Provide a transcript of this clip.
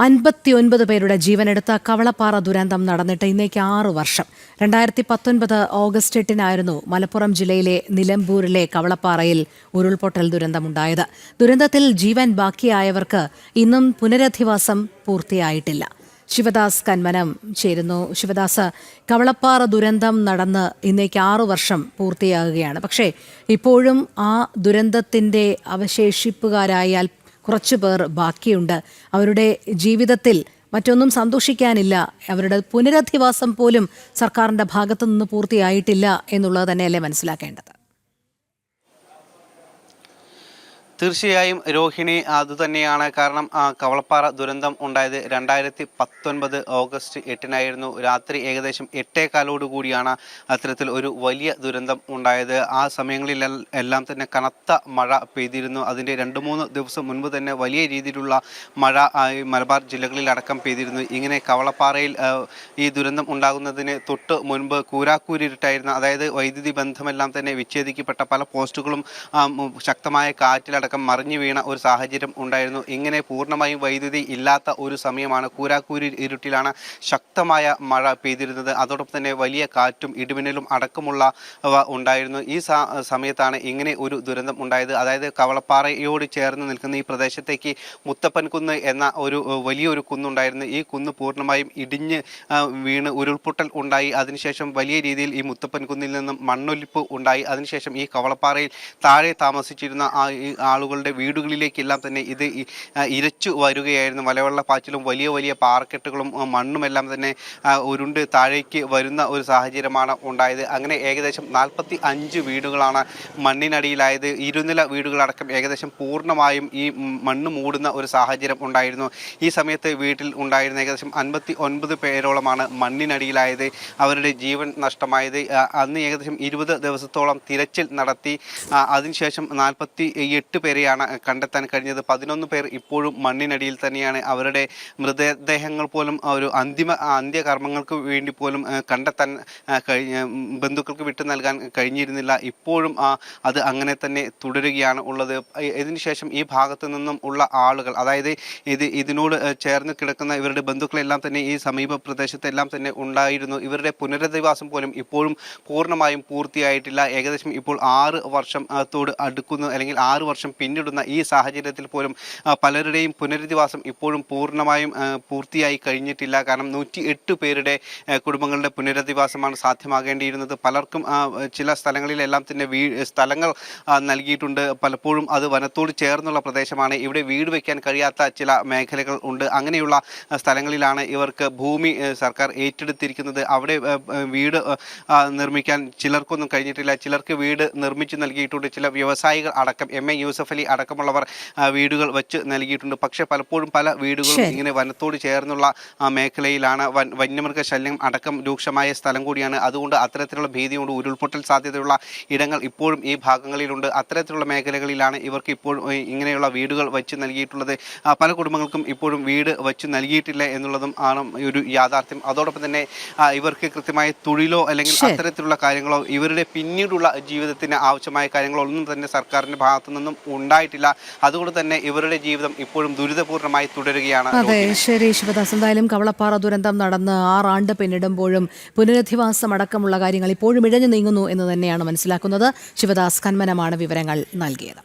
59 പേരുടെ ജീവനെടുത്ത കവളപ്പാറ ദുരന്തം നടന്നിട്ട് ഇന്നേക്ക് 6 വർഷം. 2019 ഓഗസ്റ്റ് 8-നായിരുന്നു മലപ്പുറം ജില്ലയിലെ നിലമ്പൂരിലെ കവളപ്പാറയിൽ ഉരുൾപൊട്ടൽ ദുരന്തമുണ്ടായത്. ദുരന്തത്തിൽ ജീവൻ ബാക്കിയായവർക്ക് ഇന്നും പുനരധിവാസം പൂർത്തിയായിട്ടില്ല. ശിവദാസ് കന്മനം ചേരുന്നു. ശിവദാസ്, കവളപ്പാറ ദുരന്തം നടന്ന് ഇന്നേക്ക് 6 വർഷം പൂർത്തിയാകുകയാണ്. പക്ഷേ ഇപ്പോഴും ആ ദുരന്തത്തിന്റെ അവശേഷിപ്പുകാരായ കുറച്ചു പേർ ബാക്കിയുണ്ട്. അവരുടെ ജീവിതത്തിൽ മറ്റൊന്നും സന്തോഷിക്കാനില്ല. അവരുടെ പുനരധിവാസം പോലും സർക്കാരിന്റെ ഭാഗത്തുനിന്ന് പൂർത്തിയായിട്ടില്ല എന്നുള്ളത് തന്നെയല്ലേ മനസ്സിലാക്കേണ്ടത്? തീർച്ചയായും രോഹിണി, അതുതന്നെയാണ്. കാരണം കവളപ്പാറ ദുരന്തം ഉണ്ടായത് 2019 ഓഗസ്റ്റ് 8-നായിരുന്നു. രാത്രി ഏകദേശം 8:15 കൂടിയാണ് അത്തരത്തിൽ ഒരു വലിയ ദുരന്തം ഉണ്ടായത്. ആ സമയങ്ങളിലെല്ലാം തന്നെ കനത്ത മഴ പെയ്തിരുന്നു. അതിൻ്റെ 2-3 ദിവസം മുൻപ് തന്നെ വലിയ രീതിയിലുള്ള മഴ മലബാർ ജില്ലകളിലടക്കം പെയ്തിരുന്നു. ഇങ്ങനെ കവളപ്പാറയിൽ ഈ ദുരന്തം ഉണ്ടാകുന്നതിന് തൊട്ട് മുൻപ് കൂരാക്കൂരിട്ടായിരുന്ന, അതായത് വൈദ്യുതി ബന്ധമെല്ലാം തന്നെ വിച്ഛേദിക്കപ്പെട്ട പല പോസ്റ്റുകളും ശക്തമായ കാറ്റിലടക്കം മറിഞ്ഞു വീണ ഒരു സാഹചര്യം ഉണ്ടായിരുന്നു. ഇങ്ങനെ പൂർണ്ണമായും വൈദ്യുതി ഇല്ലാത്ത ഒരു സമയമാണ്. കൂരാക്കൂരി ഇരുട്ടിലാണ് ശക്തമായ മഴ പെയ്തിരുന്നത്. അതോടൊപ്പം തന്നെ വലിയ കാറ്റും ഇടിമിന്നലും അടക്കമുള്ളവ ഉണ്ടായിരുന്നു. ഈ സമയത്താണ് ഇങ്ങനെ ഒരു ദുരന്തം ഉണ്ടായത്. അതായത് കവളപ്പാറയോട് ചേർന്ന് നിൽക്കുന്ന ഈ പ്രദേശത്തേക്ക് മുത്തപ്പൻ കുന്ന് എന്ന ഒരു വലിയൊരു കുന്നുണ്ടായിരുന്നു. ഈ കുന്ന് പൂർണ്ണമായും ഇടിഞ്ഞ് വീണ് ഉരുൾപൊട്ടൽ ഉണ്ടായി. അതിനുശേഷം വലിയ രീതിയിൽ ഈ മുത്തപ്പൻ കുന്നിൽ നിന്നും മണ്ണൊലിപ്പ് ഉണ്ടായി. അതിനുശേഷം ഈ കവളപ്പാറയിൽ താഴെ താമസിച്ചിരുന്ന ആളുകളുടെ വീടുകളിലേക്കെല്ലാം തന്നെ ഇത് ഇരച്ചു വരികയായിരുന്നു. മലവെള്ളപ്പാച്ചിലും വലിയ വലിയ പാറക്കെട്ടുകളും മണ്ണുമെല്ലാം തന്നെ ഉരുണ്ട് താഴേക്ക് വരുന്ന ഒരു സാഹചര്യമാണ് ഉണ്ടായത്. അങ്ങനെ ഏകദേശം 45 വീടുകളാണ് മണ്ണിനടിയിലായത്. ഇരുനില വീടുകളടക്കം ഏകദേശം പൂർണ്ണമായും ഈ മണ്ണ് മൂടുന്ന ഒരു സാഹചര്യം ഉണ്ടായിരുന്നു. ഈ സമയത്ത് വീട്ടിൽ ഉണ്ടായിരുന്ന ഏകദേശം 59 പേരോളമാണ് മണ്ണിനടിയിലായത്. അവരുടെ ജീവൻ നഷ്ടമായത്. അന്ന് ഏകദേശം 20 ദിവസത്തോളം തിരച്ചിൽ നടത്തി. അതിനുശേഷം 48 പേരെയാണ് കണ്ടെത്താൻ കഴിഞ്ഞത്. 11 പേർ ഇപ്പോഴും മണ്ണിനടിയിൽ തന്നെയാണ്. അവരുടെ മൃതദേഹങ്ങൾ പോലും ഒരു അന്ത്യകർമ്മങ്ങൾക്ക് വേണ്ടി പോലും കണ്ടെത്താൻ ബന്ധുക്കൾക്ക് വിട്ടു നൽകാൻ കഴിഞ്ഞിരുന്നില്ല. ഇപ്പോഴും അത് അങ്ങനെ തന്നെ തുടരുകയാണ് ഉള്ളത്. ഇതിനുശേഷം ഈ ഭാഗത്തു നിന്നും ഉള്ള ആളുകൾ, അതായത് ഇതിനോട് ചേർന്ന് കിടക്കുന്ന ഇവരുടെ ബന്ധുക്കളെല്ലാം തന്നെ ഈ സമീപ പ്രദേശത്തെല്ലാം തന്നെ ഉണ്ടായിരുന്നു. ഇവരുടെ പുനരധിവാസം പോലും ഇപ്പോഴും പൂർണ്ണമായും പൂർത്തിയായിട്ടില്ല. ഏകദേശം ഇപ്പോൾ 6 വർഷത്തോട് അടുക്കുന്നു, അല്ലെങ്കിൽ 6 വർഷം പിന്നിടുന്ന ഈ സാഹചര്യത്തിൽ പോലും പലരുടെയും പുനരധിവാസം ഇപ്പോഴും പൂർണ്ണമായും പൂർത്തിയായി കഴിഞ്ഞിട്ടില്ല. കാരണം 108 പേരുടെ കുടുംബങ്ങളുടെ പുനരധിവാസമാണ് സാധ്യമാകേണ്ടിയിരുന്നത്. പലർക്കും ചില സ്ഥലങ്ങളിലെല്ലാം തന്നെ സ്ഥലങ്ങൾ നൽകിയിട്ടുണ്ട്. പലപ്പോഴും അത് വനത്തോട് ചേർന്നുള്ള പ്രദേശമാണ്. ഇവിടെ വീട് വയ്ക്കാൻ കഴിയാത്ത ചില മേഖലകൾ ഉണ്ട്. അങ്ങനെയുള്ള സ്ഥലങ്ങളിലാണ് ഇവർക്ക് ഭൂമി സർക്കാർ ഏറ്റെടുത്തിരിക്കുന്നത്. അവിടെ വീട് നിർമ്മിക്കാൻ ചിലർക്കൊന്നും കഴിഞ്ഞിട്ടില്ല. ചിലർക്ക് വീട് നിർമ്മിച്ചു നൽകിയിട്ടുണ്ട്. ചില വ്യവസായികൾ അടക്കം MA യൂസഫ് അലി അടക്കമുള്ളവർ വീടുകൾ വെച്ച് നൽകിയിട്ടുണ്ട്. പക്ഷേ പലപ്പോഴും പല വീടുകളും ഇങ്ങനെ വനത്തോട് ചേർന്നുള്ള മേഖലയിലാണ്. വന്യമൃഗ ശല്യം അടക്കം രൂക്ഷമായ സ്ഥലം കൂടിയാണ്. അതുകൊണ്ട് അത്തരത്തിലുള്ള ഭീതിയുണ്ട്. ഉരുൾപൊട്ടൽ സാധ്യതയുള്ള ഇടങ്ങൾ ഇപ്പോഴും ഈ ഭാഗങ്ങളിലുണ്ട്. അത്തരത്തിലുള്ള മേഖലകളിലാണ് ഇവർക്ക് ഇപ്പോൾ ഇങ്ങനെയുള്ള വീടുകൾ വെച്ച് നൽകിയിട്ടുള്ളത്. പല കുടുംബങ്ങൾക്കും ഇപ്പോഴും വീട് വെച്ച് നൽകിയിട്ടില്ല എന്നുള്ളതും ആണ് ഒരു യാഥാർത്ഥ്യം. അതോടൊപ്പം തന്നെ ഇവർക്ക് കൃത്യമായ തൊഴിലോ അല്ലെങ്കിൽ അത്തരത്തിലുള്ള കാര്യങ്ങളോ ഇവരുടെ പിന്നീടുള്ള ജീവിതത്തിന് ആവശ്യമായ കാര്യങ്ങളോ ഒന്നും തന്നെ സർക്കാരിന്റെ ഭാഗത്തു നിന്നും ഉണ്ടായിട്ടില്ല. അതുകൊണ്ട് തന്നെ ഇവരുടെ ജീവിതം ഇപ്പോഴും ദുരിതപൂർണ്ണമായി തുടരുകയാണ്. അതെ, ശരി ശിവദാസ്. എന്തായാലും കവളപ്പാറ ദുരന്തം നടന്ന് 6 ആണ്ട് പിന്നിടുമ്പോഴും പുനരധിവാസം അടക്കമുള്ള കാര്യങ്ങൾ ഇപ്പോഴും ഇഴഞ്ഞു നീങ്ങുന്നു എന്ന് തന്നെയാണ് മനസ്സിലാക്കുന്നത്. ശിവദാസ് കന്മനമാണ് വിവരങ്ങൾ നൽകിയത്.